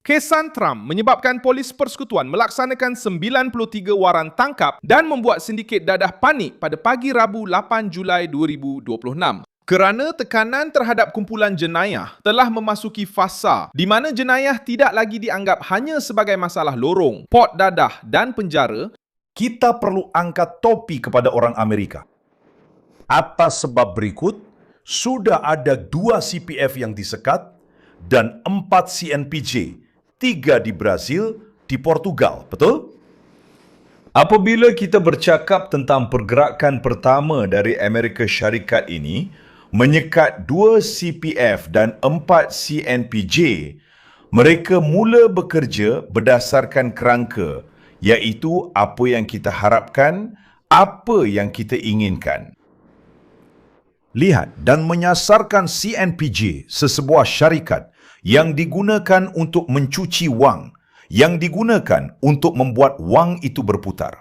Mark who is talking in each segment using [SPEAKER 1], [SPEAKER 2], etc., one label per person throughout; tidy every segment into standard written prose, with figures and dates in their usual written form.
[SPEAKER 1] Kesan Trump menyebabkan polis persekutuan melaksanakan 93 waran tangkap dan membuat sindiket dadah panik pada pagi Rabu 8 Julai 2026. Kerana tekanan terhadap kumpulan jenayah telah memasuki fasa di mana jenayah tidak lagi dianggap hanya sebagai masalah lorong, pot dadah dan penjara,
[SPEAKER 2] kita perlu angkat topi kepada orang Amerika. Atas sebab berikut, sudah ada 2 CPF yang disekat dan 4 CNPJ, 3 di Brazil, di Portugal, betul? Apabila kita bercakap tentang pergerakan pertama dari Amerika Syarikat ini, menyekat 2 CPF dan 4 CNPJ, mereka mula bekerja berdasarkan kerangka, iaitu apa yang kita harapkan, apa yang kita inginkan. Lihat dan menyasarkan CNPJ sesebuah syarikat yang digunakan untuk mencuci wang, yang digunakan untuk membuat wang itu berputar.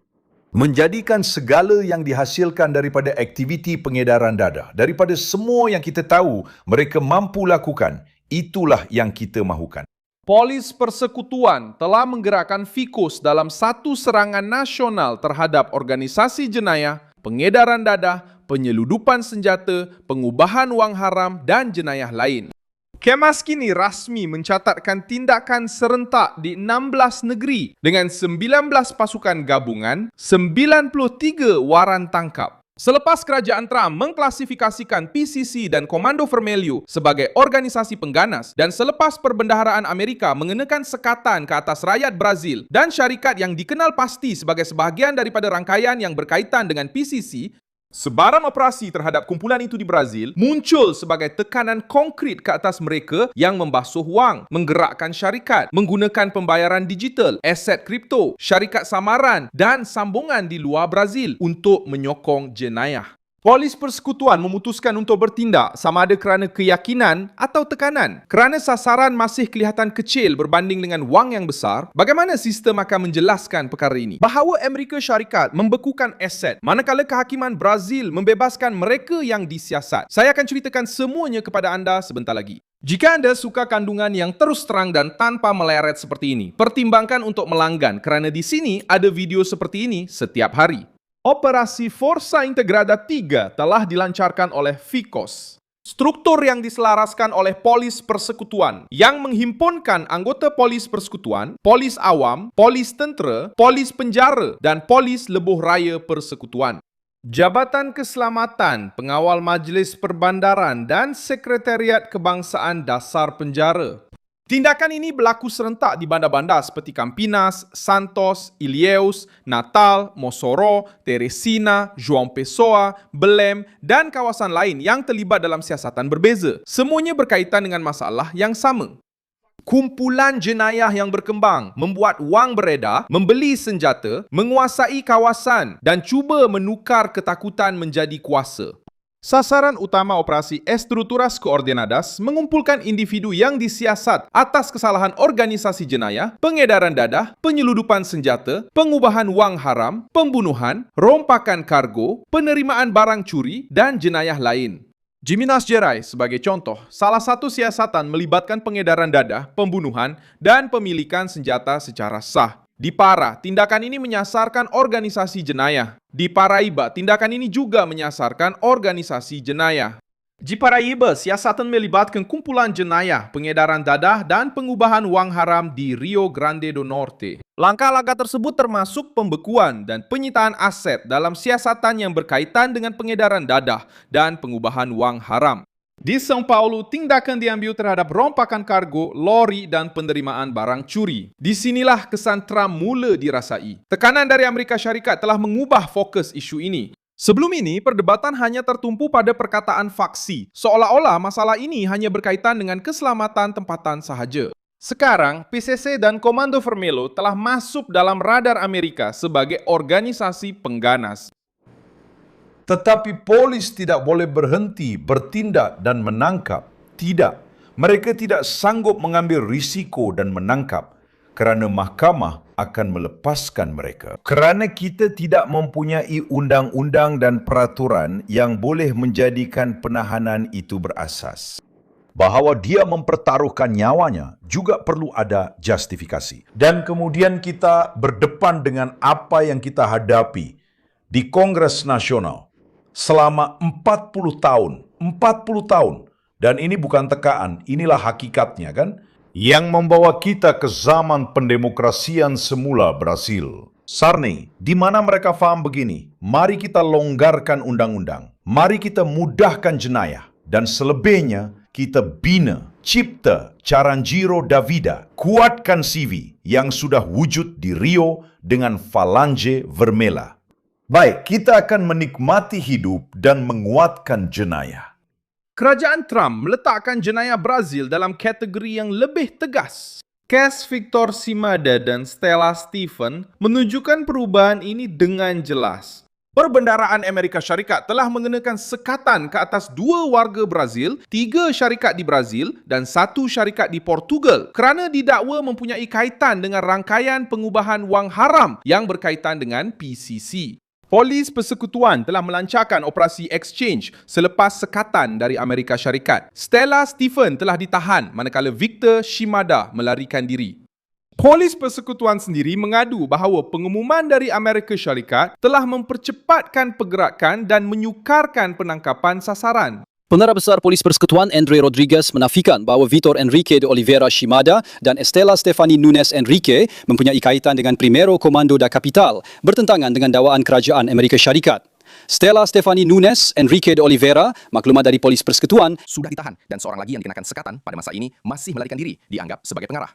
[SPEAKER 2] Menjadikan segala yang dihasilkan daripada aktiviti pengedaran dadah, daripada semua yang kita tahu mereka mampu lakukan, itulah yang kita mahukan.
[SPEAKER 1] Polis persekutuan telah menggerakkan FIKOS dalam satu serangan nasional terhadap organisasi jenayah, pengedaran dadah, penyeludupan senjata, pengubahan wang haram dan jenayah lain. Kemas kini rasmi mencatatkan tindakan serentak di 16 negeri dengan 19 pasukan gabungan, 93 waran tangkap. Selepas kerajaan Trump mengklasifikasikan PCC dan Komando Vermelho sebagai organisasi pengganas dan selepas perbendaharaan Amerika mengenakan sekatan ke atas rakyat Brazil dan syarikat yang dikenal pasti sebagai sebahagian daripada rangkaian yang berkaitan dengan PCC, sebaran operasi terhadap kumpulan itu di Brazil muncul sebagai tekanan konkret ke atas mereka yang membasuh wang, menggerakkan syarikat, menggunakan pembayaran digital, aset kripto, syarikat samaran dan sambungan di luar Brazil untuk menyokong jenayah. Polis persekutuan memutuskan untuk bertindak sama ada kerana keyakinan atau tekanan. Kerana sasaran masih kelihatan kecil berbanding dengan wang yang besar, bagaimana sistem akan menjelaskan perkara ini? Bahawa Amerika Syarikat membekukan aset, manakala kehakiman Brazil membebaskan mereka yang disiasat. Saya akan ceritakan semuanya kepada anda sebentar lagi. Jika anda suka kandungan yang terus terang dan tanpa meleret seperti ini, pertimbangkan untuk melanggan kerana di sini ada video seperti ini setiap hari. Operasi Força Integrada 3 telah dilancarkan oleh FIKOS. Struktur yang diselaraskan oleh polis persekutuan yang menghimpunkan anggota polis persekutuan, polis awam, polis tentera, polis penjara dan polis lebuh raya persekutuan. Jabatan Keselamatan, Pengawal Majlis Perbandaran dan Sekretariat Kebangsaan Dasar Penjara. Tindakan ini berlaku serentak di bandar-bandar seperti Campinas, Santos, Ilhéus, Natal, Mossoró, Teresina, João Pessoa, Belém dan kawasan lain yang terlibat dalam siasatan berbeza. Semuanya berkaitan dengan masalah yang sama. Kumpulan jenayah yang berkembang, membuat wang beredar, membeli senjata, menguasai kawasan dan cuba menukar ketakutan menjadi kuasa. Sasaran utama operasi Estruturas Coordenadas mengumpulkan individu yang disiasat atas kesalahan organisasi jenayah, pengedaran dadah, penyeludupan senjata, pengubahan wang haram, pembunuhan, rompakan kargo, penerimaan barang curi dan jenayah lain. Di Minas Gerais, sebagai contoh, salah satu siasatan melibatkan pengedaran dadah, pembunuhan, dan pemilikan senjata secara sah. Di Pará, tindakan ini menyasarkan organisasi jenayah. Di Paraíba, tindakan ini juga menyasarkan organisasi jenayah. Di Paraíba, siasatan melibatkan kumpulan jenayah, pengedaran dadah, dan pengubahan wang haram di Rio Grande do Norte. Langkah-langkah tersebut termasuk pembekuan dan penyitaan aset dalam siasatan yang berkaitan dengan pengedaran dadah dan pengubahan wang haram. Di São Paulo, tindakan diambil terhadap rompakan kargo, lori dan penerimaan barang curi. Disinilah kesan Trump mula dirasai. Tekanan dari Amerika Syarikat telah mengubah fokus isu ini. Sebelum ini, perdebatan hanya tertumpu pada perkataan faksi, seolah-olah masalah ini hanya berkaitan dengan keselamatan tempatan sahaja. Sekarang, PCC dan Komando Vermelho telah masuk dalam radar Amerika sebagai organisasi pengganas.
[SPEAKER 2] Tetapi polis tidak boleh berhenti bertindak dan menangkap. Tidak. Mereka tidak sanggup mengambil risiko dan menangkap kerana mahkamah akan melepaskan mereka. Kerana kita tidak mempunyai undang-undang dan peraturan yang boleh menjadikan penahanan itu berasas. bahwa dia mempertaruhkan nyawanya juga perlu ada justifikasi. Dan kemudian kita berdepan dengan apa yang kita hadapi di Kongres Nasional selama 40 tahun. 40 tahun. Dan ini bukan tekaan, inilah hakikatnya kan? Yang membawa kita ke zaman pendemokrasian semula Brasil. Sarney, di mana mereka faham begini, mari kita longgarkan undang-undang, mari kita mudahkan jenayah, dan selebihnya kita bina, cipta, Caranjiro Davida, kuatkan CV yang sudah wujud di Rio dengan Falange Vermelha. Baik, kita akan menikmati hidup dan menguatkan jenayah.
[SPEAKER 1] Kerajaan Trump meletakkan jenayah Brazil dalam kategori yang lebih tegas. Kes Victor Simada dan Stella Stephen menunjukkan perubahan ini dengan jelas. Perbendaraan Amerika Syarikat telah mengenakan sekatan ke atas 2 warga Brazil, 3 syarikat di Brazil dan 1 syarikat di Portugal kerana didakwa mempunyai kaitan dengan rangkaian pengubahan wang haram yang berkaitan dengan PCC. Polis Persekutuan telah melancarkan operasi exchange selepas sekatan dari Amerika Syarikat. Stella Stephen telah ditahan manakala Victor Shimada melarikan diri. Polis Persekutuan sendiri mengadu bahawa pengumuman dari Amerika Syarikat telah mempercepatkan pergerakan dan menyukarkan penangkapan sasaran.
[SPEAKER 3] Pengarah Besar Polis Persekutuan Andre Rodriguez menafikan bahawa Vitor Enrique de Oliveira Shimada dan Estela Stefani Nunes Enrique mempunyai kaitan dengan Primero Comando da Capital bertentangan dengan dakwaan kerajaan Amerika Syarikat. Stella Stefani Nunes Enrique de Oliveira, maklumat dari Polis Persekutuan,
[SPEAKER 4] sudah ditahan dan seorang lagi yang dikenakan sekatan pada masa ini masih melarikan diri dianggap sebagai pengarah.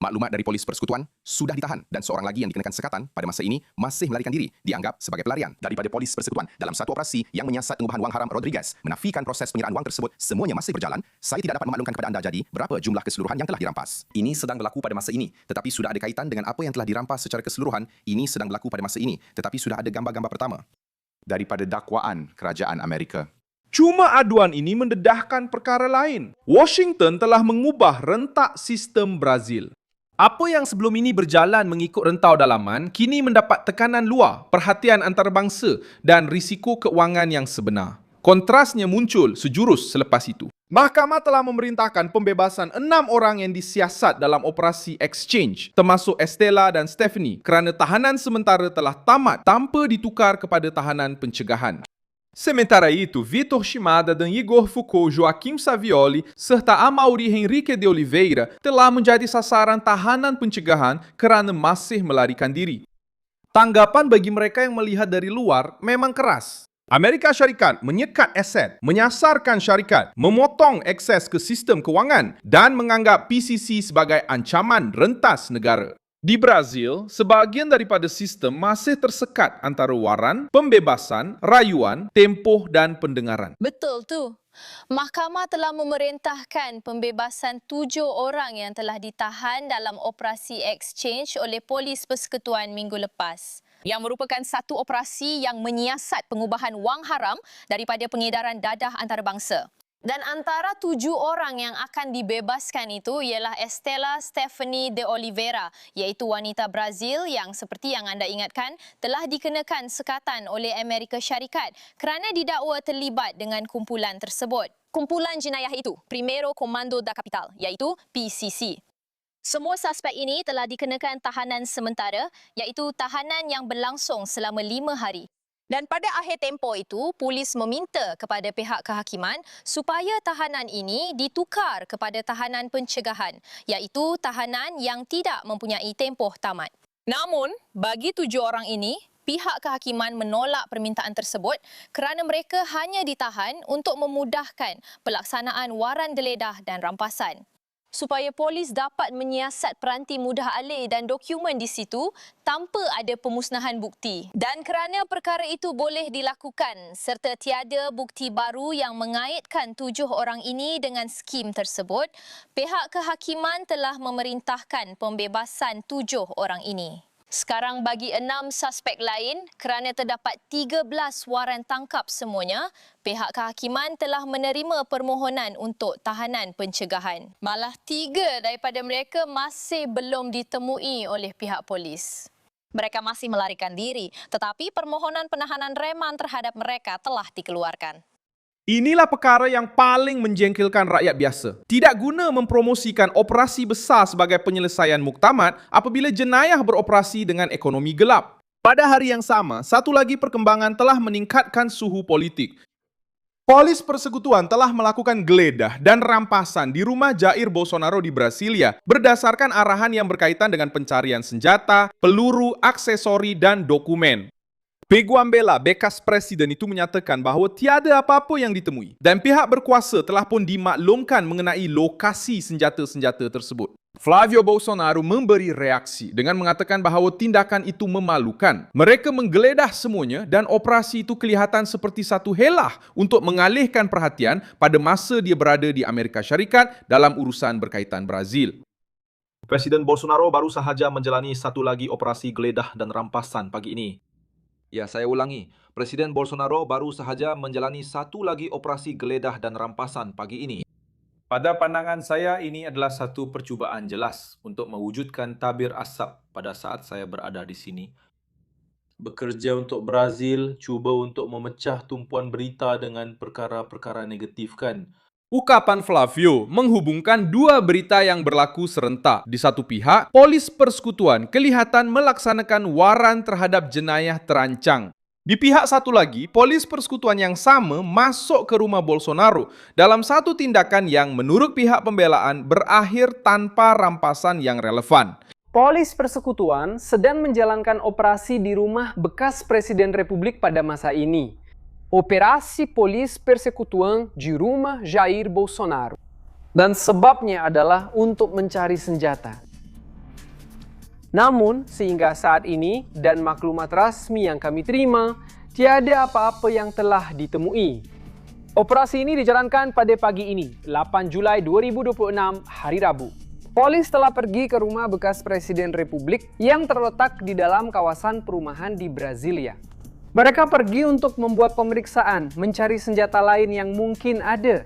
[SPEAKER 4] Maklumat dari Polis Persekutuan sudah ditahan dan seorang lagi yang dikenakan sekatan pada masa ini masih melarikan diri dianggap sebagai pelarian. Daripada Polis Persekutuan dalam satu operasi yang menyiasat pengubahan wang haram, Rodriguez menafikan proses penyerahan wang tersebut semuanya masih berjalan. Saya tidak dapat memaklumkan kepada anda jadi berapa jumlah keseluruhan yang telah dirampas. Ini sedang berlaku pada masa ini tetapi sudah ada kaitan dengan apa yang telah dirampas secara keseluruhan. Ini sedang berlaku pada masa ini tetapi sudah ada gambar-gambar pertama daripada dakwaan kerajaan Amerika.
[SPEAKER 1] Cuma aduan ini mendedahkan perkara lain. Washington telah mengubah rentak sistem Brazil. Apa yang sebelum ini berjalan mengikut rentau dalaman, kini mendapat tekanan luar, perhatian antarabangsa dan risiko keuangan yang sebenar. Kontrasnya muncul sejurus selepas itu. Mahkamah telah memerintahkan pembebasan 6 orang yang disiasat dalam operasi exchange, termasuk Estela dan Stephanie, kerana tahanan sementara telah tamat tanpa ditukar kepada tahanan pencegahan. Sementara itu, Vitor Shimada dan Igor Foucault Joaquim Savioli serta Amaury Henrique de Oliveira telah menjadi sasaran tahanan pencegahan kerana masih melarikan diri. Tanggapan bagi mereka yang melihat dari luar memang keras. Amerika Syarikat menyekat aset, menyasarkan syarikat, memotong akses ke sistem kewangan dan menganggap PCC sebagai ancaman rentas negara. Di Brazil, sebahagian daripada sistem masih tersekat antara waran, pembebasan, rayuan, tempoh dan pendengaran.
[SPEAKER 5] Betul tu. Mahkamah telah memerintahkan pembebasan 7 orang yang telah ditahan dalam operasi exchange oleh Polis Persekutuan minggu lepas. Yang merupakan satu operasi yang menyiasat pengubahan wang haram daripada pengedaran dadah antarabangsa. Dan antara 7 orang yang akan dibebaskan itu ialah Estela Stephanie de Oliveira, iaitu wanita Brazil yang seperti yang anda ingatkan telah dikenakan sekatan oleh Amerika Syarikat kerana didakwa terlibat dengan kumpulan tersebut. Kumpulan jenayah itu, Primero Comando da Capital, iaitu PCC. Semua suspek ini telah dikenakan tahanan sementara, iaitu tahanan yang berlangsung selama 5 hari. Dan pada akhir tempoh itu, polis meminta kepada pihak kehakiman supaya tahanan ini ditukar kepada tahanan pencegahan, iaitu tahanan yang tidak mempunyai tempoh tamat. Namun, bagi 7 orang ini, pihak kehakiman menolak permintaan tersebut kerana mereka hanya ditahan untuk memudahkan pelaksanaan waran deledah dan rampasan. Supaya polis dapat menyiasat peranti mudah alih dan dokumen di situ tanpa ada pemusnahan bukti. Dan kerana perkara itu boleh dilakukan serta tiada bukti baru yang mengaitkan 7 orang ini dengan skim tersebut, pihak kehakiman telah memerintahkan pembebasan 7 orang ini. Sekarang bagi 6 suspek lain, kerana terdapat 13 waran tangkap semuanya, pihak kehakiman telah menerima permohonan untuk tahanan pencegahan. Malah 3 daripada mereka masih belum ditemui oleh pihak polis. Mereka masih melarikan diri, tetapi permohonan penahanan reman terhadap mereka telah dikeluarkan.
[SPEAKER 1] Inilah perkara yang paling menjengkelkan rakyat biasa. Tidak guna mempromosikan operasi besar sebagai penyelesaian muktamad apabila jenayah beroperasi dengan ekonomi gelap. Pada hari yang sama, satu lagi perkembangan telah meningkatkan suhu politik. Polis Persekutuan telah melakukan geledah dan rampasan di rumah Jair Bolsonaro di Brasilia berdasarkan arahan yang berkaitan dengan pencarian senjata, peluru, aksesori, dan dokumen. Peguambela, bekas presiden itu menyatakan bahawa tiada apa-apa yang ditemui dan pihak berkuasa telah pun dimaklumkan mengenai lokasi senjata-senjata tersebut. Flavio Bolsonaro memberi reaksi dengan mengatakan bahawa tindakan itu memalukan. Mereka menggeledah semuanya dan operasi itu kelihatan seperti satu helah untuk mengalihkan perhatian pada masa dia berada di Amerika Syarikat dalam urusan berkaitan Brazil.
[SPEAKER 6] Presiden Bolsonaro baru sahaja menjalani satu lagi operasi geledah dan rampasan pagi ini.
[SPEAKER 7] Ya, saya ulangi. Presiden Bolsonaro baru sahaja menjalani satu lagi operasi geledah dan rampasan pagi ini.
[SPEAKER 6] Pada pandangan saya, ini adalah satu percubaan jelas untuk mewujudkan tabir asap pada saat saya berada di sini. Bekerja untuk Brazil, cuba untuk memecah tumpuan berita dengan perkara-perkara negatif kan.
[SPEAKER 1] Ukapan Flavio menghubungkan dua berita yang berlaku serentak. Di satu pihak, Polis Persekutuan kelihatan melaksanakan waran terhadap jenayah terancang. Di pihak satu lagi, Polis Persekutuan yang sama masuk ke rumah Bolsonaro dalam satu tindakan yang menurut pihak pembelaan berakhir tanpa rampasan yang relevan.
[SPEAKER 8] Polis Persekutuan sedang menjalankan operasi di rumah bekas Presiden Republik pada masa ini. Operasi Polis Persekutuan di rumah Jair Bolsonaro. Dan sebabnya adalah untuk mencari senjata. Namun, sehingga saat ini dan maklumat rasmi yang kami terima, tiada apa-apa yang telah ditemui. Operasi ini dijalankan pada pagi ini, 8 Julai 2026, hari Rabu. Polis telah pergi ke rumah bekas Presiden Republik yang terletak di dalam kawasan perumahan di Brasilia. Mereka pergi untuk membuat pemeriksaan, mencari senjata lain yang mungkin ada.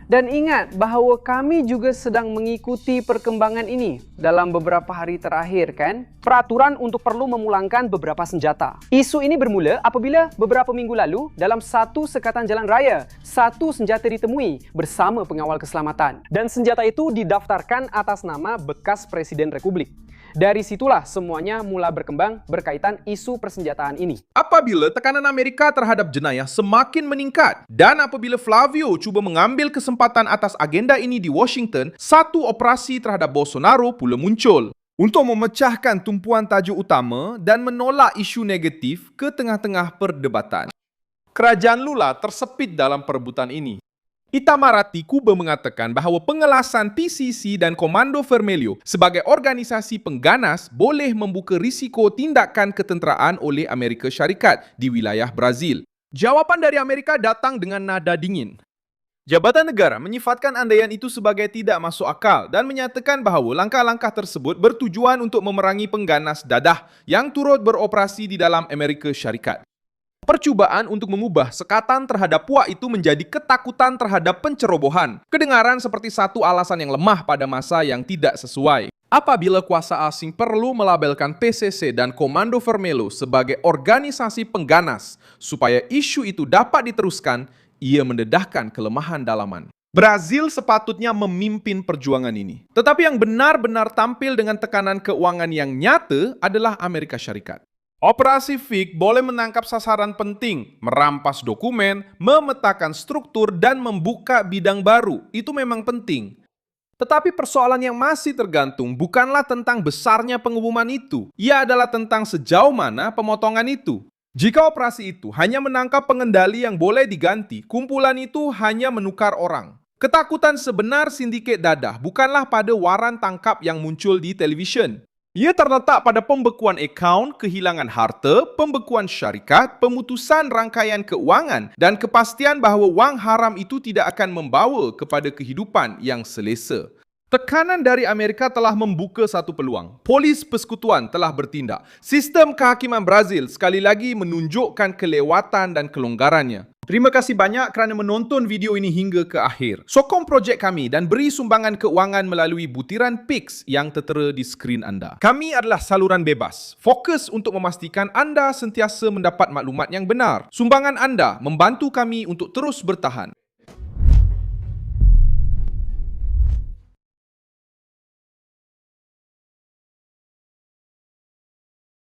[SPEAKER 8] Dan ingat bahawa kami juga sedang mengikuti perkembangan ini dalam beberapa hari terakhir kan? Peraturan untuk perlu memulangkan beberapa senjata. Isu ini bermula apabila beberapa minggu lalu dalam satu sekatan jalan raya, satu senjata ditemui bersama pengawal keselamatan. Dan senjata itu didaftarkan atas nama bekas Presiden Republik. Dari situlah semuanya mula berkembang berkaitan isu persenjataan ini.
[SPEAKER 1] Apabila tekanan Amerika terhadap jenayah semakin meningkat dan apabila Flavio cuba mengambil kesempatan atas agenda ini di Washington, satu operasi terhadap Bolsonaro pula muncul untuk memecahkan tumpuan tajuk utama dan menolak isu negatif ke tengah-tengah perdebatan. Kerajaan Lula tersepit dalam perebutan ini. Itamaraty Cuba mengatakan bahawa pengelasan PCC dan Komando Vermelho sebagai organisasi pengganas boleh membuka risiko tindakan ketenteraan oleh Amerika Syarikat di wilayah Brazil. Jawapan dari Amerika datang dengan nada dingin. Jabatan Negara menyifatkan andaian itu sebagai tidak masuk akal dan menyatakan bahawa langkah-langkah tersebut bertujuan untuk memerangi pengganas dadah yang turut beroperasi di dalam Amerika Syarikat. Percubaan untuk mengubah sekatan terhadap puak itu menjadi ketakutan terhadap pencerobohan. Kedengaran seperti satu alasan yang lemah pada masa yang tidak sesuai. Apabila kuasa asing perlu melabelkan PCC dan Komando Vermelho sebagai organisasi pengganas supaya isu itu dapat diteruskan, ia mendedahkan kelemahan dalaman. Brazil sepatutnya memimpin perjuangan ini. Tetapi yang benar-benar tampil dengan tekanan keuangan yang nyata adalah Amerika Syarikat. Operasi FIG boleh menangkap sasaran penting, merampas dokumen, memetakan struktur, dan membuka bidang baru. Itu memang penting. Tetapi persoalan yang masih tergantung bukanlah tentang besarnya pengumuman itu. Ia adalah tentang sejauh mana pemotongan itu. Jika operasi itu hanya menangkap pengendali yang boleh diganti, kumpulan itu hanya menukar orang. Ketakutan sebenar sindiket dadah bukanlah pada waran tangkap yang muncul di televisyen. Ia terletak pada pembekuan akaun, kehilangan harta, pembekuan syarikat, pemutusan rangkaian keuangan dan kepastian bahawa wang haram itu tidak akan membawa kepada kehidupan yang selesa. Tekanan dari Amerika telah membuka satu peluang. Polis Persekutuan telah bertindak. Sistem kehakiman Brazil sekali lagi menunjukkan kelewatan dan kelonggarannya. Terima kasih banyak kerana menonton video ini hingga ke akhir. Sokong projek kami dan beri sumbangan keuangan melalui butiran Pix yang tertera di skrin anda. Kami adalah saluran bebas. Fokus untuk memastikan anda sentiasa mendapat maklumat yang benar. Sumbangan anda membantu kami untuk terus bertahan.